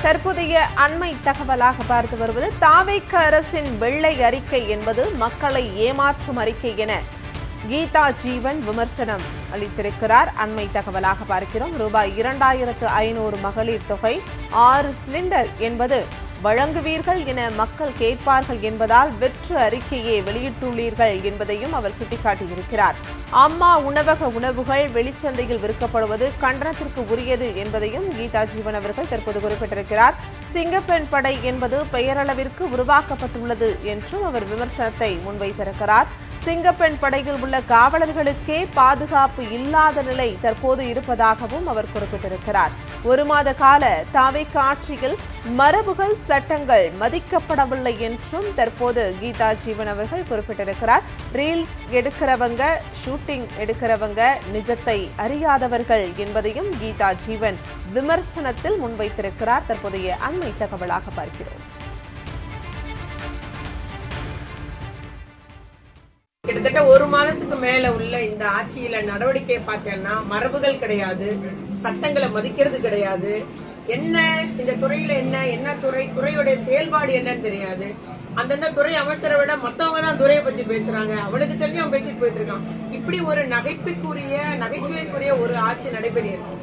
தற்போதைய அண்மை தகவலாக பார்த்து வருவது தாவேக அரசின் வெள்ளை அறிக்கை என்பது மக்களை ஏமாற்றும் அறிக்கை என கீதா ஜீவன் விமர்சனம் அளித்திருக்கிறார். அண்மை தகவலாக பார்க்கிறோம். ரூபாய் 2500 மகளிர் தொகை, 6 சிலிண்டர் என்பது வழங்குவீர்கள் என மக்கள் கேட்பார்கள் என்பதால் வெற்று அறிக்கையை வெளியிட்டுள்ளீர்கள் என்பதையும் அவர் சுட்டிக்காட்டியிருக்கிறார். அம்மா உணவக உணவுகள் வெளிச்சந்தையில் விற்கப்படுவது கண்டனத்திற்கு உரியது என்பதையும் கீதா ஜீவன் அவர்கள் தற்போது குறிப்பிட்டிருக்கிறார். சிங்கப்பெண் படை என்பது பெயரளவிற்கு உருவாக்கப்பட்டுள்ளது என்றும் அவர் விமர்சனத்தை முன்வைத்திருக்கிறார். சிங்கப்பெண் படையில் உள்ள காவலர்களுக்கே பாதுகாப்பு இல்லாத நிலை தற்போது இருப்பதாகவும் அவர் குறிப்பிட்டிருக்கிறார். 1 மாத கால தாவேக ஆட்சியில் மரபுகள் சட்டங்கள் மதிக்கப்படவில்லை என்றும் தற்போது கீதா ஜீவன் அவர்கள் குறிப்பிட்டிருக்கிறார். ரீல்ஸ் எடுக்கிறவங்க, ஷூட்டிங் எடுக்கிறவங்க நிஜத்தை அறியாதவர்கள் என்பதையும் கீதா ஜீவன் விமர்சனத்தில் முன்வைத்திருக்கிறார். தற்போதைய அண்மை தகவலாக பார்க்கிறோம். கிட்டத்தட்ட 1 மாதத்துக்கு மேல உள்ள இந்த ஆட்சியில நடவடிக்கை பார்த்தேன்னா மரபுகள் கிடையாது, சட்டங்களை மதிக்கிறது கிடையாது. என்ன இந்த துறையில என்ன துறையுடைய செயல்பாடு என்னன்னு தெரியாது. அந்தந்த துறை அமைச்சரை விட மத்தவங்க தான் துறையை பத்தி பேசுறாங்க. அவனுக்கு தெரிஞ்சு அவன் பேசிட்டு போயிட்டு இருக்கான். இப்படி ஒரு நகைச்சுவைக்குரிய ஒரு ஆட்சி நடைபெறுகிறது.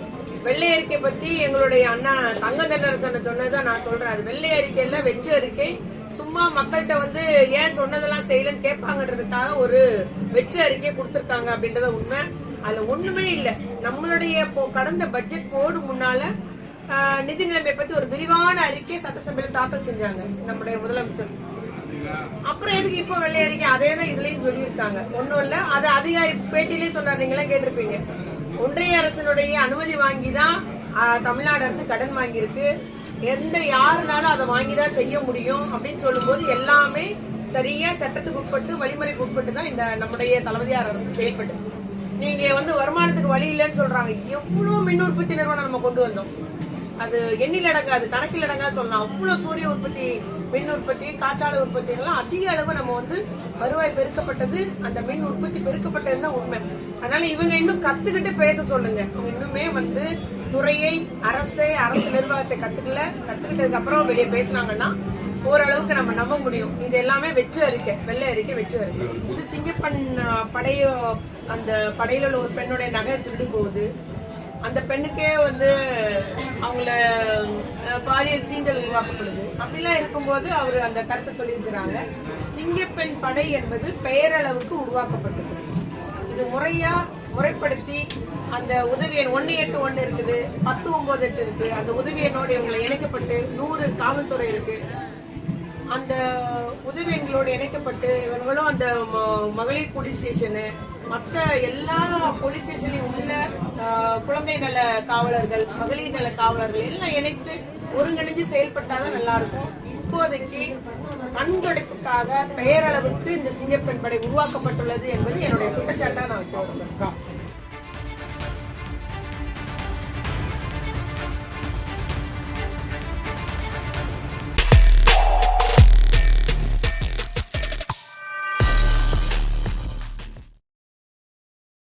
வெள்ளை அறிக்கை பத்தி எங்களுடைய அண்ணா தங்கம் தென்னரசன் சொன்னதான் நான் சொல்றேன். அது வெள்ளை அறிக்கை இல்ல, வெற்று அறிக்கை. சும்மா மக்கள்கிட்ட ஏன் சொன்னதெல்லாம் செய்யலன்னு கேட்பாங்கன்றதுக்காக ஒரு வெற்று அறிக்கையை கொடுத்திருக்காங்க அப்படின்றத உண்மை. அதுல ஒண்ணுமே இல்ல. நம்மளுடைய கடந்த பட்ஜெட் போர்டு முன்னால நிதி நிலைமை பத்தி ஒரு விரிவான அறிக்கை சட்டசபையில தாக்கல் செஞ்சாங்க நம்முடைய முதலமைச்சர். அப்புறம் எதுக்கு இப்போ வெள்ளை அறிக்கை? அதே தான் இதுலயும் சொல்லியிருக்காங்க. ஒண்ணும் இல்ல, அது அதிகாரி பேட்டிலேயே சொன்னார், நீங்க எல்லாம் கேட்டிருப்பீங்க. ஒன்றிய அரசினுடைய அனுமதி வாங்கிதான் தமிழ்நாடு அரசு கடன் வாங்கியிருக்கு. யாருனாலும் அதை வாங்கிதான் செய்ய முடியும் அப்படின்னு சொல்லும் போது எல்லாமே சரியா சட்டத்துக்கு உட்பட்டு வழிமுறைக்கு உட்பட்டு தான் இந்த நம்முடைய தளபதியார் அரசு செயல்பட்டு. நீங்க வருமானத்துக்கு வழி இல்லைன்னு சொல்றாங்க. எவ்வளவு மின் உற்பத்தி நிறுவனம் நம்ம கொண்டு வந்தோம். அது எண்ணில் அடங்காது, கணக்கில் அடங்கா சொல்லலாம். அவ்வளவு சூரிய உற்பத்தி, மின் உற்பத்தி, காற்றாலை உற்பத்தி எல்லாம் அதிக அளவு நம்ம வருவாய் பெருக்கப்பட்டது. அந்த மின் உற்பத்தி பெருக்கப்பட்டது தான் உண்மை. அதனால இவங்க இன்னும் கத்துக்கிட்டு பேச சொல்லுங்க. இன்னுமே துறையை அரசு நிர்வாகத்தை கத்துக்கிட்டதுக்கு அப்புறம் வெளியே பேசினாங்கன்னா ஓரளவுக்கு நம்ம நம்ப முடியும். இது எல்லாமே வெற்று அறிக்கை, வெள்ளை அறிக்கை, வெற்று அறிக்கை. இது சிங்கப்பெண் அந்த படையில உள்ள ஒரு பெண்ணுடைய நகை திருடு போகுது. அந்த பெண்ணுக்கே அவங்கள பாலியல் சீண்டல் உருவாக்கப்படுது. அப்படிலாம் இருக்கும்போது அவரு அந்த கருத்தை சொல்லியிருக்கிறாங்க. சிங்கப்பெண் படை என்பது பெயரளவுக்கு உருவாக்கப்பட்டது. இது முறைப்படுத்தி அந்த உதவி எண் 181 இருக்குது, 1098 இருக்கு. அந்த உதவி எண்ணோடு இவங்களை இணைக்கப்பட்டு 100 காவல்துறை இருக்கு. அந்த உதவி எண்களோடு இணைக்கப்பட்டு இவங்களும் அந்த மகளிர் போலீஸ் ஸ்டேஷனு, மற்ற எல்லா போலீஸ் ஸ்டேஷன்லயும் உள்ள குழந்தை நல காவலர்கள், மகளிர் நல காவலர்கள் எல்லாம் இணைத்து ஒருங்கிணைஞ்சு செயல்பட்டாதான் நல்லா இருக்கும். இப்போதைக்கு கண்துடைப்புக்காக பெயரளவுக்கு இந்த சிங்கப்பெண் படை உருவாக்கப்பட்டுள்ளது என்பது என்னுடைய குற்றச்சாட்டா நான் வைக்கிறேன்.